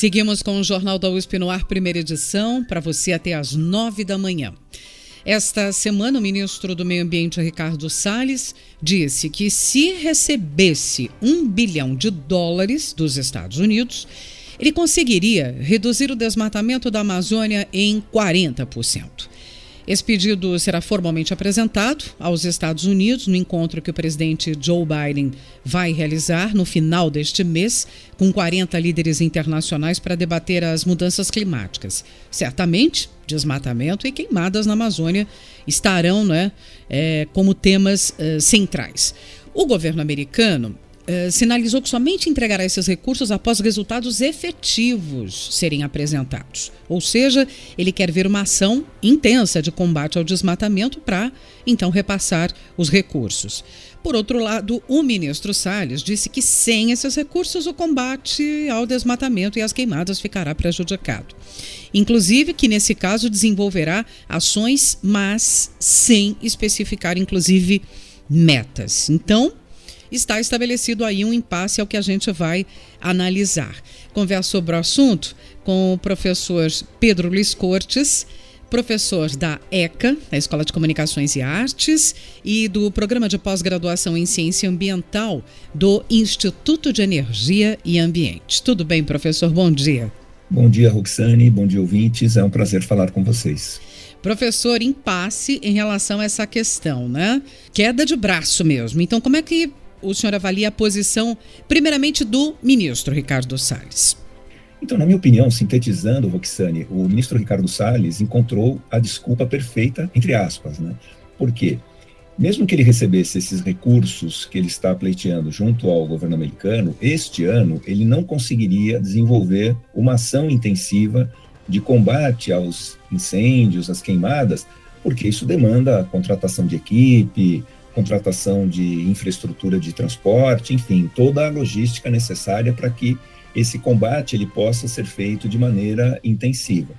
Seguimos com o Jornal da USP no ar, primeira edição, para você até às 9 da manhã. Esta semana, o ministro do Meio Ambiente, Ricardo Salles, disse que se recebesse $1 bilhão dos Estados Unidos, ele conseguiria reduzir o desmatamento da Amazônia em 40%. Esse pedido será formalmente apresentado aos Estados Unidos no encontro que o presidente Joe Biden vai realizar no final deste mês, com 40 líderes internacionais para debater as mudanças climáticas. Certamente, desmatamento e queimadas na Amazônia estarão, como temas centrais. O governo americano sinalizou que somente entregará esses recursos após resultados efetivos serem apresentados. Ou seja, ele quer ver uma ação intensa de combate ao desmatamento para, então, repassar os recursos. Por outro lado, o ministro Salles disse que sem esses recursos o combate ao desmatamento e às queimadas ficará prejudicado. Inclusive que, nesse caso, desenvolverá ações, mas sem especificar, inclusive, metas. Então, está estabelecido aí um impasse, é o que a gente vai analisar. Converso sobre o assunto com o professor Pedro Luiz Cortes, professor da ECA, da Escola de Comunicações e Artes, e do Programa de Pós-Graduação em Ciência Ambiental do Instituto de Energia e Ambiente. Tudo bem, professor? Bom dia. Bom dia, Roxane. Bom dia, ouvintes. É um prazer falar com vocês. Professor, impasse em relação a essa questão, né? Queda de braço mesmo. Então, como é que o senhor avalia a posição, primeiramente, do ministro Ricardo Salles? Então, na minha opinião, sintetizando, Roxane, o ministro Ricardo Salles encontrou a desculpa perfeita, entre aspas, né? Por quê? Mesmo que ele recebesse esses recursos que ele está pleiteando junto ao governo americano, este ano ele não conseguiria desenvolver uma ação intensiva de combate aos incêndios, às queimadas, porque isso demanda a contratação de equipe, contratação de infraestrutura de transporte, enfim, toda a logística necessária para que esse combate ele possa ser feito de maneira intensiva.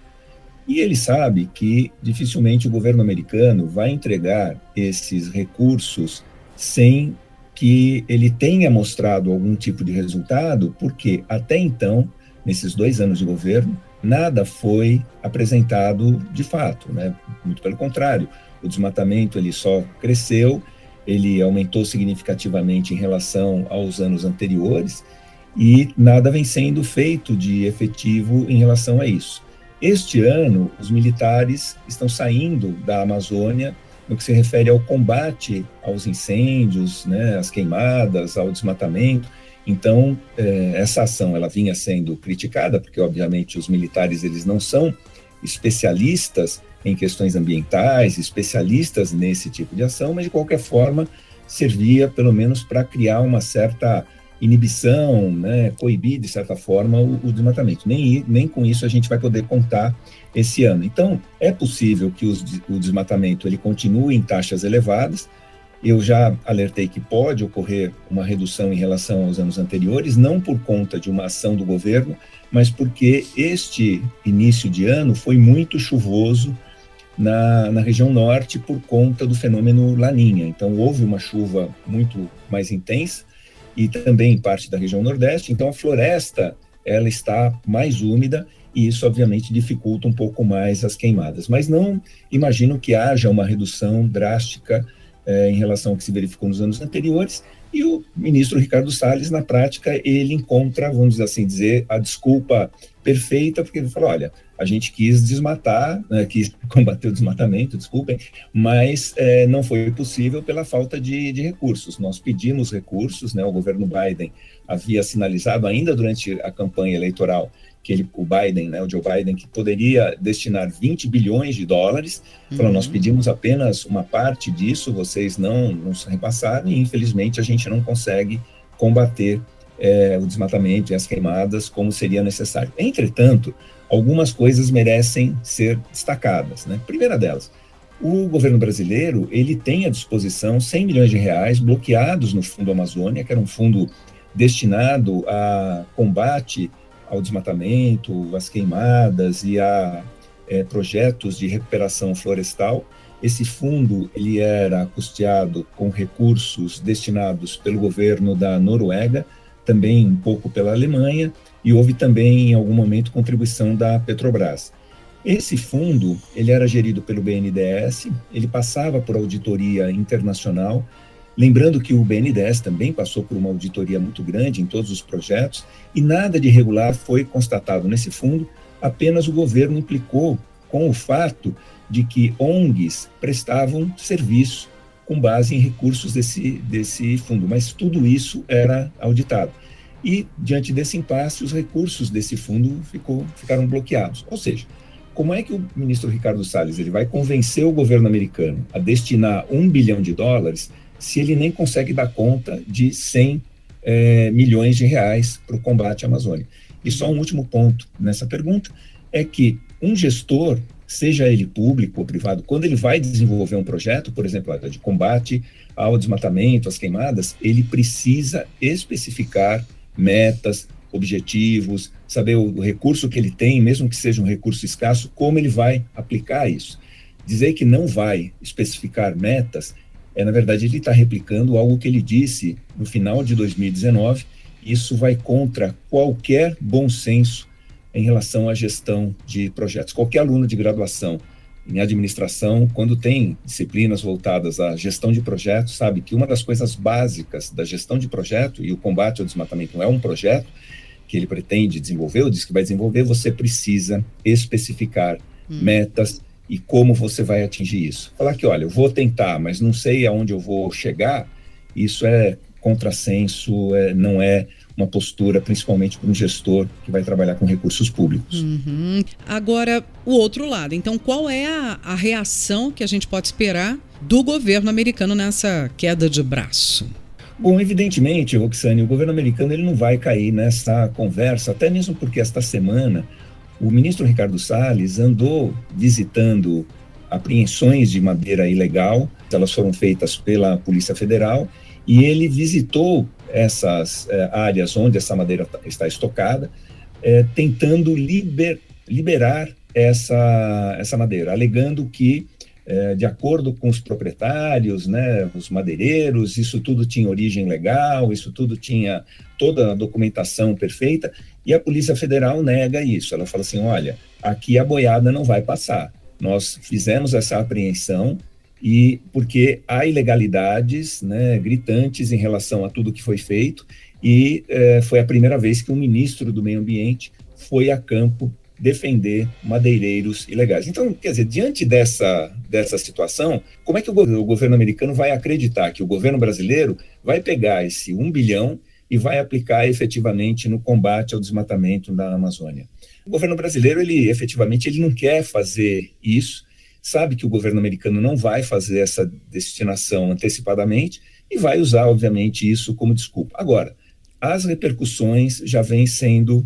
E ele sabe que dificilmente o governo americano vai entregar esses recursos sem que ele tenha mostrado algum tipo de resultado, porque até então, nesses 2 anos de governo, nada foi apresentado de fato, né? Muito pelo contrário, o desmatamento ele só cresceu, ele aumentou significativamente em relação aos anos anteriores e nada vem sendo feito de efetivo em relação a isso. Este ano, os militares estão saindo da Amazônia no que se refere ao combate aos incêndios, né, às queimadas, ao desmatamento. Então, essa ação ela vinha sendo criticada, porque, obviamente, os militares eles não são especialistas em questões ambientais, especialistas nesse tipo de ação, mas de qualquer forma servia pelo menos para criar uma certa inibição, né, coibir de certa forma o desmatamento. Nem com isso a gente vai poder contar esse ano. Então, é possível que o desmatamento ele continue em taxas elevadas. Eu já alertei que pode ocorrer uma redução em relação aos anos anteriores, não por conta de uma ação do governo, mas porque este início de ano foi muito chuvoso na região norte por conta do fenômeno Laninha. Então, houve uma chuva muito mais intensa e também em parte da região nordeste. Então, a floresta ela está mais úmida e isso, obviamente, dificulta um pouco mais as queimadas. Mas não imagino que haja uma redução drástica em relação ao que se verificou nos anos anteriores. E o ministro Ricardo Salles, na prática, ele encontra, vamos assim dizer, a desculpa perfeita, porque ele fala, olha, a gente quis desmatar, né, quis combater o desmatamento, desculpem, mas não foi possível pela falta de recursos. Nós pedimos recursos, né, o governo Biden havia sinalizado ainda durante a campanha eleitoral que o Biden, né, o Joe Biden, que poderia destinar $20 bilhões, falou, nós pedimos apenas uma parte disso, vocês não nos repassaram e infelizmente a gente não consegue combater o desmatamento e as queimadas como seria necessário. Entretanto, algumas coisas merecem ser destacadas, né? Primeira delas, o governo brasileiro, ele tem à disposição R$100 milhões bloqueados no Fundo Amazônia, que era um fundo destinado a combate ao desmatamento, às queimadas e a projetos de recuperação florestal. Esse fundo ele era custeado com recursos destinados pelo governo da Noruega, também um pouco pela Alemanha, e houve também, em algum momento, contribuição da Petrobras. Esse fundo, ele era gerido pelo BNDES, ele passava por auditoria internacional, lembrando que o BNDES também passou por uma auditoria muito grande em todos os projetos, e nada de irregular foi constatado nesse fundo, apenas o governo implicou com o fato de que ONGs prestavam serviço com base em recursos desse fundo, mas tudo isso era auditado. E, diante desse impasse, os recursos desse fundo ficaram bloqueados. Ou seja, como é que o ministro Ricardo Salles ele vai convencer o governo americano a destinar $1 bilhão se ele nem consegue dar conta de 100 milhões de reais para o combate à Amazônia? E só um último ponto nessa pergunta é que um gestor, seja ele público ou privado, quando ele vai desenvolver um projeto, por exemplo, de combate ao desmatamento, às queimadas, ele precisa especificar metas, objetivos, saber o recurso que ele tem, mesmo que seja um recurso escasso, como ele vai aplicar isso. Dizer que não vai especificar metas, na verdade, ele está replicando algo que ele disse no final de 2019, isso vai contra qualquer bom senso em relação à gestão de projetos. Qualquer aluno de graduação em administração, quando tem disciplinas voltadas à gestão de projetos, sabe que uma das coisas básicas da gestão de projeto, e o combate ao desmatamento não é um projeto que ele pretende desenvolver, ou diz que vai desenvolver, você precisa especificar metas e como você vai atingir isso. Falar que, olha, eu vou tentar, mas não sei aonde eu vou chegar, isso é contrassenso, não é uma postura, principalmente para um gestor que vai trabalhar com recursos públicos. Agora, o outro lado. Então, qual é a reação que a gente pode esperar do governo americano nessa queda de braço? Bom, evidentemente, Roxane, o governo americano ele não vai cair nessa conversa, até mesmo porque esta semana o ministro Ricardo Salles andou visitando apreensões de madeira ilegal, elas foram feitas pela Polícia Federal, e ele visitou essas áreas onde essa madeira está estocada, tentando liberar essa madeira, alegando que, de acordo com os proprietários, né, os madeireiros, isso tudo tinha origem legal, isso tudo tinha toda a documentação perfeita, e a Polícia Federal nega isso. Ela fala assim, olha, aqui a boiada não vai passar. Nós fizemos essa apreensão, e porque há ilegalidades, né, gritantes em relação a tudo que foi feito, e foi a primeira vez que um ministro do Meio Ambiente foi a campo defender madeireiros ilegais. Então, quer dizer, diante dessa situação, como é que o governo americano vai acreditar que o governo brasileiro vai pegar esse 1 bilhão e vai aplicar efetivamente no combate ao desmatamento da Amazônia? O governo brasileiro, efetivamente, ele não quer fazer isso, sabe que o governo americano não vai fazer essa destinação antecipadamente e vai usar, obviamente, isso como desculpa. Agora, as repercussões já vêm sendo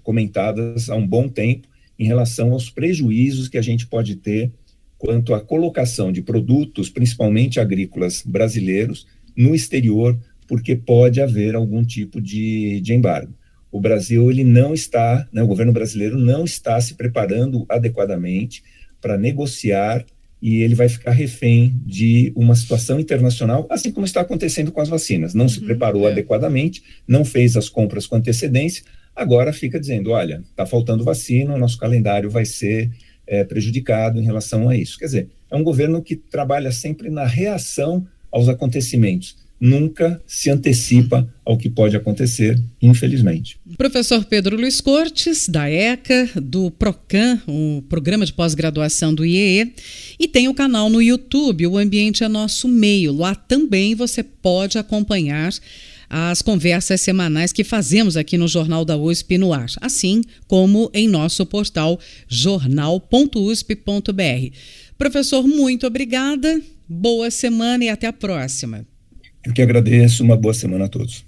comentadas há um bom tempo em relação aos prejuízos que a gente pode ter quanto à colocação de produtos, principalmente agrícolas brasileiros, no exterior, porque pode haver algum tipo de embargo. O Brasil, ele não está, né, o governo brasileiro não está se preparando adequadamente para negociar, e ele vai ficar refém de uma situação internacional, assim como está acontecendo com as vacinas. Não se preparou adequadamente, não fez as compras com antecedência, agora fica dizendo, olha, está faltando vacina, o nosso calendário vai ser prejudicado em relação a isso. Quer dizer, é um governo que trabalha sempre na reação aos acontecimentos, nunca se antecipa ao que pode acontecer, infelizmente. Professor Pedro Luiz Cortes, da ECA, do PROCAN, o Programa de Pós-Graduação do IEE, e tem o canal no YouTube, O Ambiente é Nosso Meio. Lá também você pode acompanhar as conversas semanais que fazemos aqui no Jornal da USP no ar, assim como em nosso portal jornal.usp.br. Professor, muito obrigada, boa semana e até a próxima. Eu que agradeço, uma boa semana a todos.